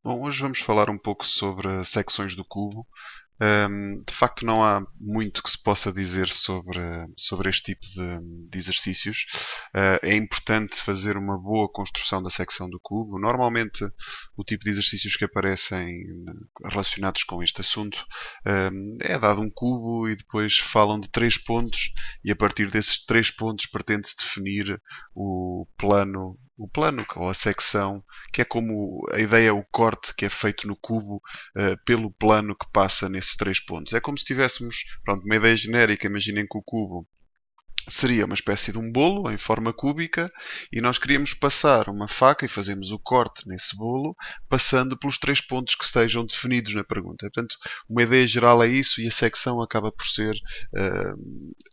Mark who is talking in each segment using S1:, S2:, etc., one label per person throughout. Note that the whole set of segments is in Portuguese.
S1: Bom, hoje vamos falar um pouco sobre secções do cubo. De facto, não há muito que se possa dizer sobre este tipo de exercícios. É importante fazer uma boa construção da secção do cubo. Normalmente, o tipo de exercícios que aparecem relacionados com este assunto é dado um cubo e depois falam de três pontos, e a partir desses três pontos pretende-se definir o plano ou a secção, que é como a ideia, o corte que é feito no cubo pelo plano que passa nesses três pontos. É como se tivéssemos, pronto, uma ideia genérica. Imaginem que o cubo seria uma espécie de um bolo em forma cúbica e nós queríamos passar uma faca e fazemos o corte nesse bolo, passando pelos três pontos que estejam definidos na pergunta. Portanto, uma ideia geral é isso, e a secção acaba por ser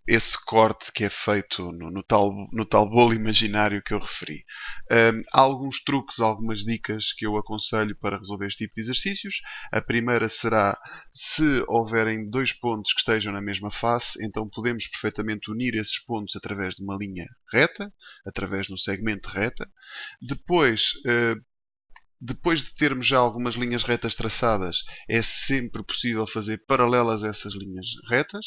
S1: esse corte que é feito no tal bolo imaginário que eu referi. Há alguns truques, algumas dicas que eu aconselho para resolver este tipo de exercícios. A primeira será: se houverem dois pontos que estejam na mesma face, então podemos perfeitamente unir esses pontos através de uma linha reta, através de um segmento reta. Depois de termos já algumas linhas retas traçadas, é sempre possível fazer paralelas a essas linhas retas.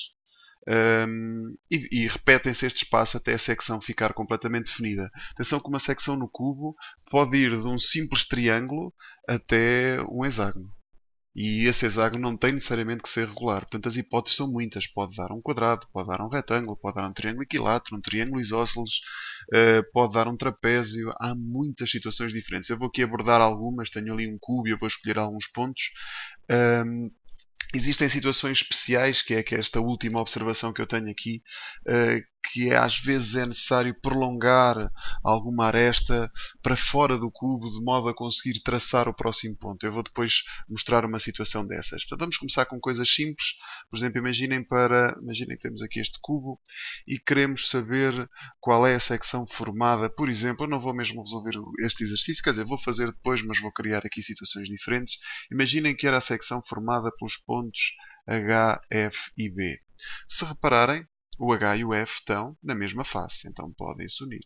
S1: E repetem-se este espaço até a secção ficar completamente definida. Atenção que uma secção no cubo pode ir de um simples triângulo até um hexágono. E esse hexágono não tem necessariamente que ser regular. Portanto, as hipóteses são muitas. Pode dar um quadrado, pode dar um retângulo, pode dar um triângulo equilátero, um triângulo isósceles, pode dar um trapézio. Há muitas situações diferentes. Eu vou aqui abordar algumas. Tenho ali um cubo e eu vou escolher alguns pontos. Existem situações especiais, que é esta última observação que eu tenho aqui, que às vezes é necessário prolongar alguma aresta para fora do cubo, de modo a conseguir traçar o próximo ponto. Eu vou depois mostrar uma situação dessas. Portanto, vamos começar com coisas simples. Por exemplo, imaginem que temos aqui este cubo e queremos saber qual é a secção formada. Por exemplo, eu não vou mesmo resolver este exercício, quer dizer, vou fazer depois, mas vou criar aqui situações diferentes. Imaginem que era a secção formada pelos pontos H, F e B. Se repararem, o H e o F estão na mesma face, então podem-se unir.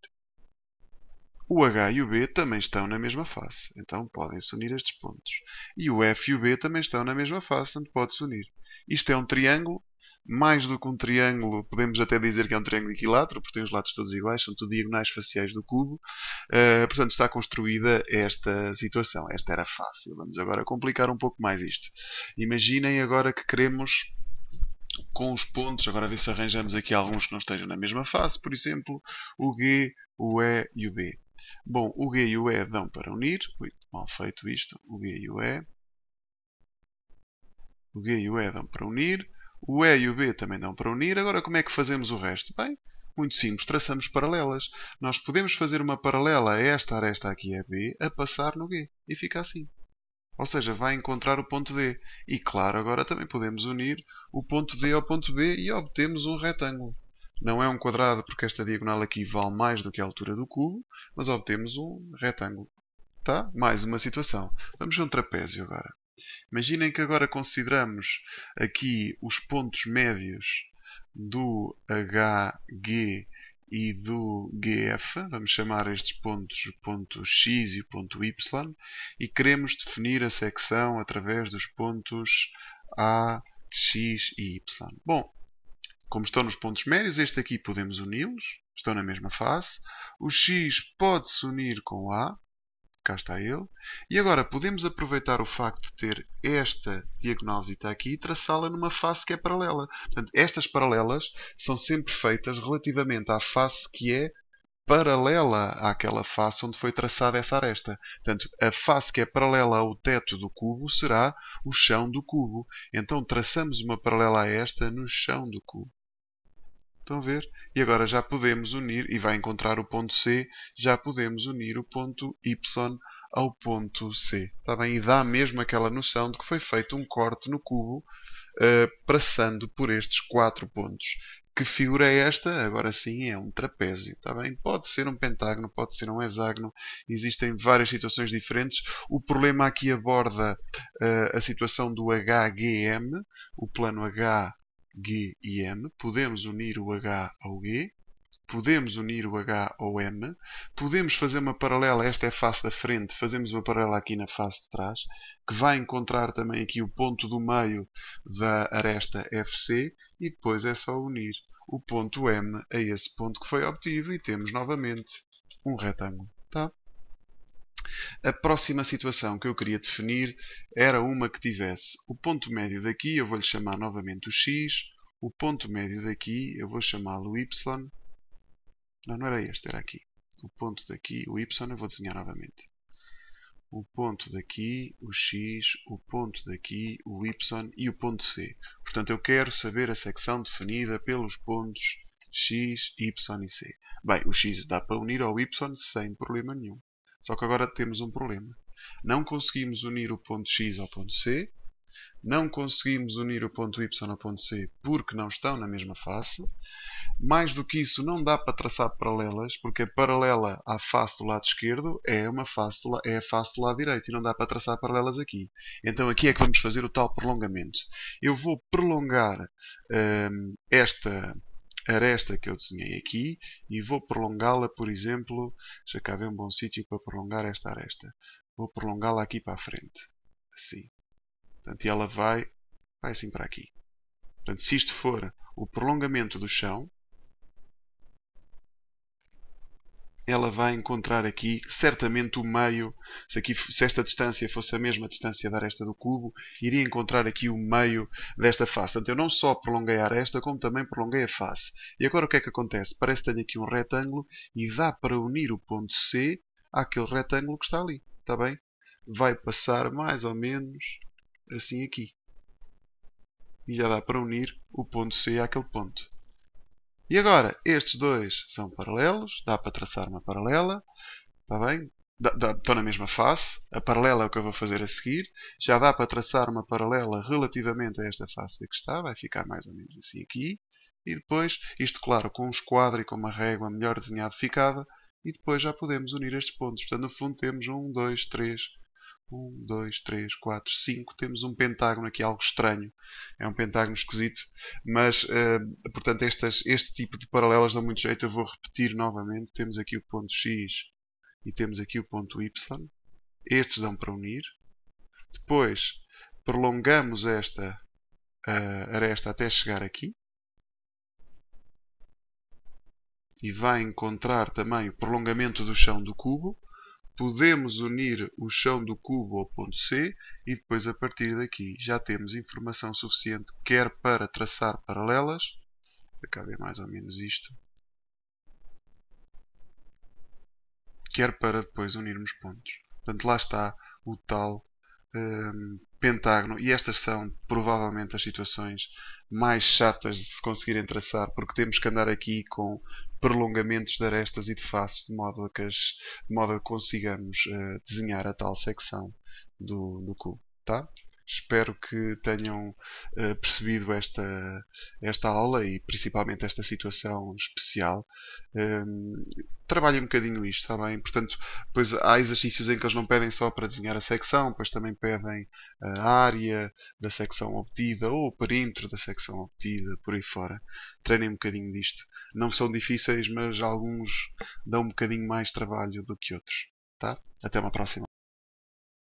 S1: O H e o B também estão na mesma face, então podem-se unir estes pontos. E o F e o B também estão na mesma face, então pode-se unir. Isto é um triângulo. Mais do que um triângulo, podemos até dizer que é um triângulo equilátero, porque tem os lados todos iguais, são tudo diagonais faciais do cubo. Portanto, está construída esta situação. Esta era fácil. Vamos agora complicar um pouco mais isto. Imaginem agora que queremos, com os pontos, agora ver se arranjamos aqui alguns que não estejam na mesma face, por exemplo, o G, o E e o B. Bom, o G e o E dão para unir. Ui, mal feito isto. O G e o E. O G e o E dão para unir. O E e o B também dão para unir. Agora, como é que fazemos o resto? Bem, muito simples. Traçamos paralelas. Nós podemos fazer uma paralela a esta aresta aqui, a B, a passar no G. E fica assim. Ou seja, vai encontrar o ponto D. E claro, agora também podemos unir o ponto D ao ponto B e obtemos um retângulo. Não é um quadrado, porque esta diagonal aqui vale mais do que a altura do cubo, mas obtemos um retângulo. Tá? Mais uma situação. Vamos ver um trapézio agora. Imaginem que agora consideramos aqui os pontos médios do HG e do GF. Vamos chamar estes pontos o ponto X e o ponto Y, e queremos definir a secção através dos pontos A, X e Y. Bom, como estão nos pontos médios, este aqui podemos uni-los, estão na mesma face. O X pode-se unir com o A, cá está ele. E agora podemos aproveitar o facto de ter esta diagonalzita aqui e traçá-la numa face que é paralela. Portanto, estas paralelas são sempre feitas relativamente à face que é paralela àquela face onde foi traçada essa aresta. Portanto, a face que é paralela ao teto do cubo será o chão do cubo. Então, traçamos uma paralela a esta no chão do cubo. Estão a ver? E agora já podemos unir, e vai encontrar o ponto C, já podemos unir o ponto Y ao ponto C. Está bem? E dá mesmo aquela noção de que foi feito um corte no cubo, passando por estes quatro pontos. Que figura é esta? Agora sim, é um trapézio. Está bem? Pode ser um pentágono, pode ser um hexágono. Existem várias situações diferentes. O problema aqui aborda a situação do HGM, o plano H, G e M. Podemos unir o H ao G. podemos unir o H ao M, podemos fazer uma paralela, esta é a face da frente, fazemos uma paralela aqui na face de trás, que vai encontrar também aqui o ponto do meio da aresta FC, e depois é só unir o ponto M a esse ponto que foi obtido e temos novamente um retângulo. Tá? A próxima situação que eu queria definir era uma que tivesse o ponto médio daqui, eu vou-lhe chamar novamente o X, o ponto médio daqui, eu vou chamá-lo Y. Não era este, era aqui. O ponto daqui, o Y, eu vou desenhar novamente. O ponto daqui, o X, o ponto daqui, o Y e o ponto C. Portanto, eu quero saber a secção definida pelos pontos X, Y e C. Bem, o X dá para unir ao Y sem problema nenhum. Só que agora temos um problema. Não conseguimos unir o ponto X ao ponto C. Não conseguimos unir o ponto Y ao ponto C porque não estão na mesma face. Mais do que isso, não dá para traçar paralelas, porque a paralela à face do lado esquerdo é a face do lado direito e não dá para traçar paralelas aqui. Então aqui é que vamos fazer o tal prolongamento. Eu vou prolongar esta aresta que eu desenhei aqui e vou prolongá-la, por exemplo, deixa cá ver um bom sítio para prolongar esta aresta. Vou prolongá-la aqui para a frente. Assim. Portanto, e ela vai assim para aqui. Portanto, se isto for o prolongamento do chão, ela vai encontrar aqui certamente o meio. Se esta distância fosse a mesma distância da aresta do cubo, iria encontrar aqui o meio desta face. Portanto, eu não só prolonguei a aresta, como também prolonguei a face. E agora o que é que acontece? Parece que tenho aqui um retângulo e dá para unir o ponto C àquele retângulo que está ali. Está bem? Vai passar mais ou menos assim aqui. E já dá para unir o ponto C àquele ponto. E agora, estes dois são paralelos, dá para traçar uma paralela, está bem? Estão na mesma face, a paralela é o que eu vou fazer a seguir, já dá para traçar uma paralela relativamente a esta face que está, vai ficar mais ou menos assim aqui, e depois, isto claro, com um esquadro e com uma régua melhor desenhado ficava, e depois já podemos unir estes pontos. Portanto, no fundo temos 1, 2, 3, 1, 2, 3, 4, 5. Temos um pentágono aqui, algo estranho. É um pentágono esquisito. Mas, portanto, este tipo de paralelas dão muito jeito. Eu vou repetir novamente. Temos aqui o ponto X e temos aqui o ponto Y. Estes dão para unir. Depois, prolongamos esta aresta até chegar aqui. E vai encontrar também o prolongamento do chão do cubo. Podemos unir o chão do cubo ao ponto C e depois a partir daqui já temos informação suficiente quer para traçar paralelas, acá ver mais ou menos isto, quer para depois unirmos pontos. Portanto, lá está o tal pentágono e estas são provavelmente as situações mais chatas de se conseguirem traçar porque temos que andar aqui com prolongamentos de arestas e de faces de modo a que consigamos desenhar a tal secção do cubo. Tá? Espero que tenham percebido esta aula e principalmente esta situação especial. Trabalhem um bocadinho isto, está bem? Portanto, depois há exercícios em que eles não pedem só para desenhar a secção, depois também pedem a área da secção obtida ou o perímetro da secção obtida, por aí fora. Treinem um bocadinho disto. Não são difíceis, mas alguns dão um bocadinho mais trabalho do que outros. Tá? Até uma próxima.